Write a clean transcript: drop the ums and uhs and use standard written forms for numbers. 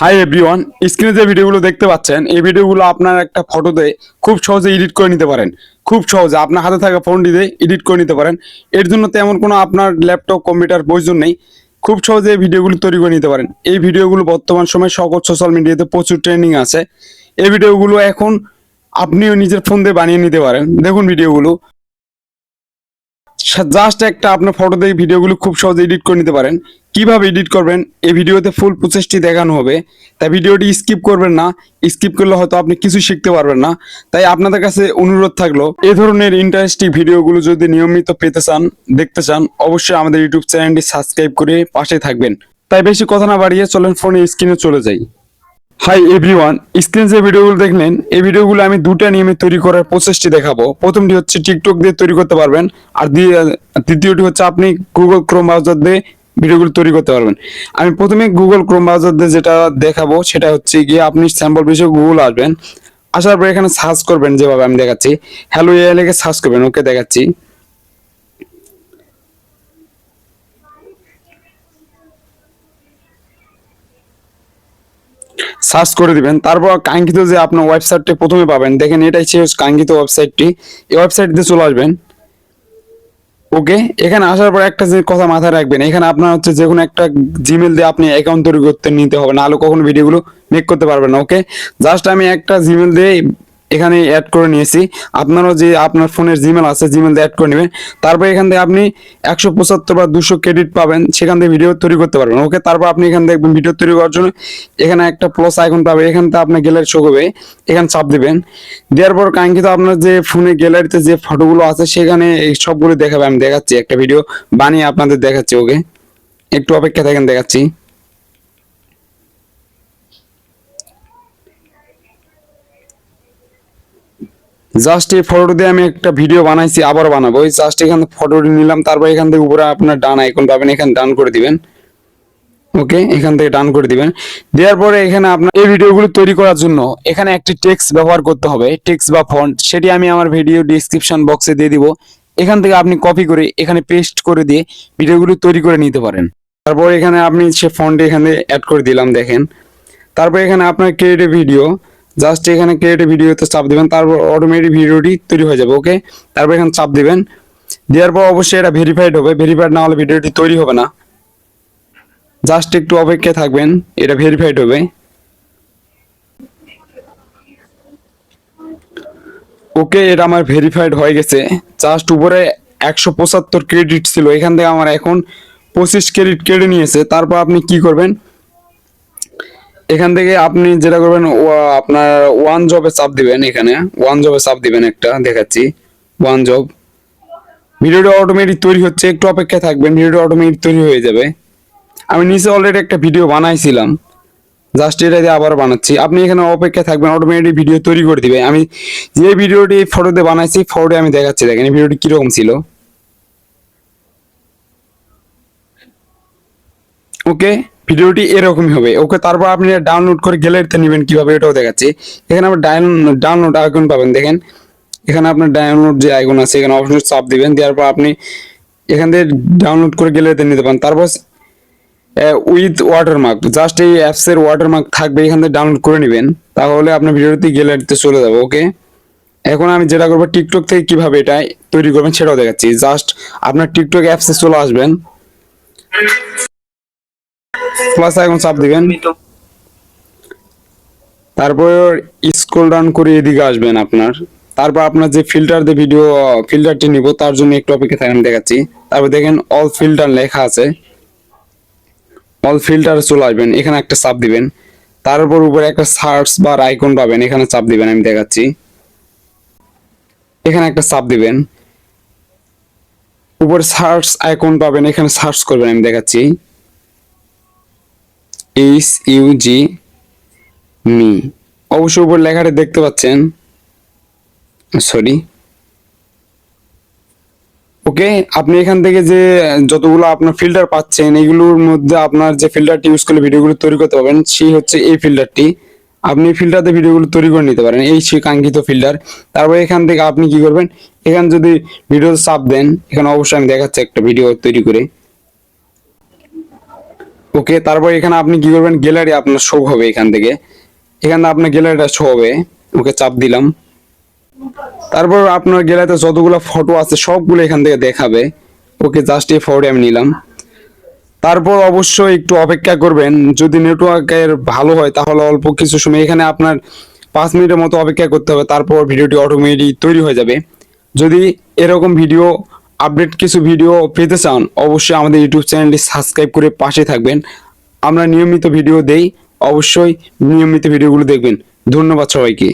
Hi everyone, স্ক্রিনে যে ভিডিওগুলো দেখতে পাচ্ছেন এই ভিডিওগুলো আপনার একটা ফটোতে খুব সহজে এডিট করে নিতে পারেন। খুব সহজে আপনার হাতে থাকা ফোনটি দিয়ে এডিট করে নিতে পারেন। এর জন্য তেমন কোনো আপনার ল্যাপটপ কম্পিউটার প্রয়োজন নেই। খুব সহজে এই ভিডিওগুলো তৈরি করে নিতে পারেন। এই ভিডিওগুলো বর্তমান সময়ে সকল সোশ্যাল মিডিয়াতে প্রচুর ট্রেন্ডিং আছে। এই ভিডিওগুলো এখন আপনিও নিজের ফোন দিয়ে বানিয়ে নিতে পারেন। দেখুন ভিডিওগুলো জাস্ট একটা আপনার ফটো দিয়ে ভিডিওগুলো খুব সহজে এডিট করে নিতে পারেন। কিভাবে এডিট করবেন এই ভিডিওতে ফুল প্রসেসটি দেখানো হবে, তাই ভিডিওটি স্কিপ করবেন না। স্কিপ করলে হয়তো আপনি কিছু শিখতে পারবেন না। তাই আপনাদের কাছে অনুরোধ থাকলো, এই ধরনের ইন্টারেস্টিং ভিডিওগুলো যদি নিয়মিত পেতে চান, দেখতে চান, অবশ্যই আমাদের ইউটিউব চ্যানেলটি সাবস্ক্রাইব করে পাশে থাকবেন। তাই বেশি কথা না বাড়িয়ে চলেন ফোনে স্ক্রিনে চলে যাই। হাই এভরিওয়ান, স্ক্রিন যে ভিডিওগুলো দেখলেন এই ভিডিওগুলো আমি দুটা নিয়মে তৈরি করার প্রসেসটি দেখাবো। প্রথমটি হচ্ছে টিকটক দিয়ে তৈরি করতে পারবেন, আর দ্বিতীয়টি হচ্ছে আপনি গুগল ক্রোম ব্রাউজার দিয়ে ভিডিওগুলো তৈরি করতে পারবেন। আমি প্রথমে গুগল ক্রোম ব্রাউজার দিয়ে যেটা দেখাবো সেটা হচ্ছে গিয়ে আপনি স্যাম্পল বিষয়ে গুগল আসবেন। আসার পরে এখানে সার্চ করবেন, যেভাবে আমি দেখাচ্ছি হ্যালো এআই লিখে সার্চ করবেন। ওকে, দেখাচ্ছি। সার্চ করে দিবেন, তারপর কাঙ্ক্ষিত যে আপনার ওয়েবসাইটটি প্রথমে পাবেন, দেখেন এটাই হচ্ছে কাঙ্ক্ষিত ওয়েবসাইটটি। এই ওয়েবসাইটে চলে আসবেন। ওকে, এখানে আসার পর একটা যে কথা মাথায় রাখবেন, এখানে আপনার হচ্ছে যে কোনো একটা জিমেল দিয়ে আপনি অ্যাকাউন্ট তৈরি করতে নিতে হবে, নাহলে কখনো ভিডিওগুলো মেক করতে পারবেন না। ওকে, জাস্ট আমি একটা জিমেল দিয়ে এখানে অ্যাড করে নিয়েছি। আপনারও যে আপনার ফোনের জিমেল আছে জিমেল দিয়ে অ্যাড করে নেবেন। তারপর এখান থেকে আপনি 175 বা 200 ক্রেডিট পাবেন, সেখান থেকে ভিডিও তৈরি করতে পারবেন। ওকে, তারপর আপনি এখান থেকে ভিডিও তৈরি করার জন্য এখানে একটা প্লাস আইকন পাবে, এখান থেকে আপনার গ্যালারি শো হবে, এখানে চাপ দিবেন। দেওয়ার পর কাঙ্ক্ষিত আপনার যে ফোনে গ্যালারিতে যে ফটোগুলো আছে সেখানে এই সবগুলো দেখাবে। আমি দেখাচ্ছি, একটা ভিডিও বানিয়ে আপনাদের দেখাচ্ছি। ওকে, একটু অপেক্ষা থাকেন, দেখাচ্ছি। জাস্ট এই ফটো দিয়ে আমি একটা ভিডিও বানাইছি, আবার বানাবো। ওই জাস্ট এখান থেকে ফটোটি নিলাম, তারপর এখান থেকে উপরে আপনার ডান আইকন পাবেন, এখানে ডান করে দিবেন। ওকে, এখান থেকে ডান করে দিবেন। দেওয়ার পরে এখানে আপনার এই ভিডিওগুলো তৈরি করার জন্য এখানে একটি টেক্সট ব্যবহার করতে হবে, টেক্সট বা ফন্ট। সেটি আমি আমার ভিডিও ডিসক্রিপশন বক্সে দিয়ে দিব। এখান থেকে আপনি কপি করে এখানে পেস্ট করে দিয়ে ভিডিওগুলো তৈরি করে নিতে পারেন। তারপর এখানে আপনি সে ফন্ট এখানে অ্যাড করে দিলাম, দেখেন। তারপর এখানে আপনার ক্রিয়েট এ ভিডিও, জাস্ট এখানে ক্রিয়েট এ ভিডিওতে চাপ দিবেন, তারপর অটোমেটিক ভিডিওটি তৈরি হয়ে যাবে। ওকে, তারপর এখানে চাপ দিবেন। দেওয়ার পর অবশ্যই এটা ভেরিফাইড হবে, ভেরিফাইড না হলে ভিডিওটি তৈরি হবে না। জাস্ট একটু অপেক্ষায় থাকবেন, এটা ভেরিফাইড হবে। ওকে, এটা আমার ভেরিফাইড হয়ে গেছে। জাস্ট উপরে 175 ক্রেডিট ছিল, এখান থেকে আমার এখন 25 ক্রেডিট কেটে নিয়েছে। তারপর আপনি কি করবেন, এখান থেকে আপনি যেটা করবেন আপনার ওয়ান জবে চাপ দিবেন। এখানে ওয়ান জবে চাপ দিবেন, একটা দেখাচ্ছি, ওয়ান জব। ভিডিওটা অটোমেটিক তৈরি হচ্ছে, একটু অপেক্ষায় থাকবেন, ভিডিওটা অটোমেটিক তৈরি হয়ে যাবে। আমি নিচে অলরেডি একটা ভিডিও বানাইছিলাম, জাস্ট এটা দিয়ে আবার বানাচ্ছি। আপনি এখানে অপেক্ষায় থাকবেন, অটোমেটিক ভিডিও তৈরি করে দিবে। আমি যে ভিডিওটি ফটোতে বানাইছি ফটোতে আমি দেখাচ্ছি, দেখেন এই ভিডিওটি কিরকম ছিল। ওকে, ভিডিওটি এরকমই হবে। ওকে, তারপর আপনি ডাউনলোড করে গ্যালারিতে নেবেন, কিভাবে এটাও দেখাচ্ছি। এখানে আপনি ডাউনলোড আইকন পাবেন, দেখেন এখানে আপনার ডাউনলোড যে আইকন আছে এখানে অপশন চাপ দিবেন। দেওয়ার পর আপনি এখান থেকে ডাউনলোড করে গ্যালারিতে নিতে পারেন। তারপর উইথ ওয়াটারমার্ক, জাস্ট এই অ্যাপস এর ওয়াটারমার্ক থাকবে, এখান থেকে ডাউনলোড করে নেবেন, তাহলে আপনার ভিডিওটি গ্যালারিতে চলে যাবে। ওকে, এখন আমি যেটা করবো টিকটক থেকে কিভাবে এটা তৈরি করবেন সেটাও দেখাচ্ছি। জাস্ট আপনার টিকটক অ্যাপসে চলে আসবেন, প্লাস আইকন চাপ দিবেন, তারপর স্ক্রল ডাউন করে এদিকে আসবেন আপনার। তারপর আপনার যে ফিল্টার দিয়ে ভিডিও ফিল্টারটি নিব তার জন্য একটু অপেক্ষা থাকেন, দেখাচ্ছি। তারপর দেখেন অল ফিল্টার লেখা আছে, অল ফিল্টারে চলে আসবেন, এখানে একটা চাপ দিবেন। তারপর উপরে একটা সার্চ বার আইকন পাবেন, এখানে চাপ দিবেন, আমি দেখাচ্ছি। এখানে একটা চাপ দিবেন, উপরে সার্চ আইকন পাবেন, এখানে সার্চ করবেন, আমি দেখাচ্ছি। SUG মি, অবশ্যই উপর লেখাটা দেখতে পাচ্ছেন, সরি। ওকে, আপনি এখান থেকে যে যতগুলো আপনার ফিল্টার পাচ্ছেন এইগুলোর মধ্যে আপনার যে ফিল্টারটি ইউজ করলে ভিডিওগুলো তৈরি করতে পারবেন সেই হচ্ছে এই ফিল্টারটি। আপনি ফিল্টারতে ভিডিওগুলো তৈরি করে নিতে পারেন, এই সেই কাঙ্ক্ষিত ফিল্টার। তারপর এখান থেকে আপনি কি করবেন, এখানে যদি ভিডিও চাপ দেন, এখানে অবশ্যই আমি দেখাচ্ছি একটা ভিডিও তৈরি করে। ওকে, তারপর এখানে আপনি কি করবেন, গ্যালারি আপনার শো হবে এখান থেকে, এখানে আপনার গ্যালারিটা শো হবে। ওকে, চাপ দিলাম। তারপর আপনার গ্যালারিতে যতগুলো ফটো আছে সবগুলো এখান থেকে দেখাবে। ওকে, জাস্ট এই ফটোটি আমি নিলাম। তারপর অবশ্যই একটু অপেক্ষা করবেন, যদি নেটওয়ার্কের ভালো হয় তাহলে অল্প কিছু সময়, এখানে আপনার 5 মিনিটের মতো অপেক্ষা করতে হবে, তারপর ভিডিওটি অটোমেটিক তৈরি হয়ে যাবে। যদি এরকম ভিডিও আপডেট কিছু ভিডিও পেতে চান, অবশ্যই আমাদের ইউটিউব চ্যানেলটি সাবস্ক্রাইব করে পাশে থাকবেন। আমরা নিয়মিত ভিডিও দেই, অবশ্যই নিয়মিত ভিডিওগুলো দেখবেন। ধন্যবাদ সবাইকে।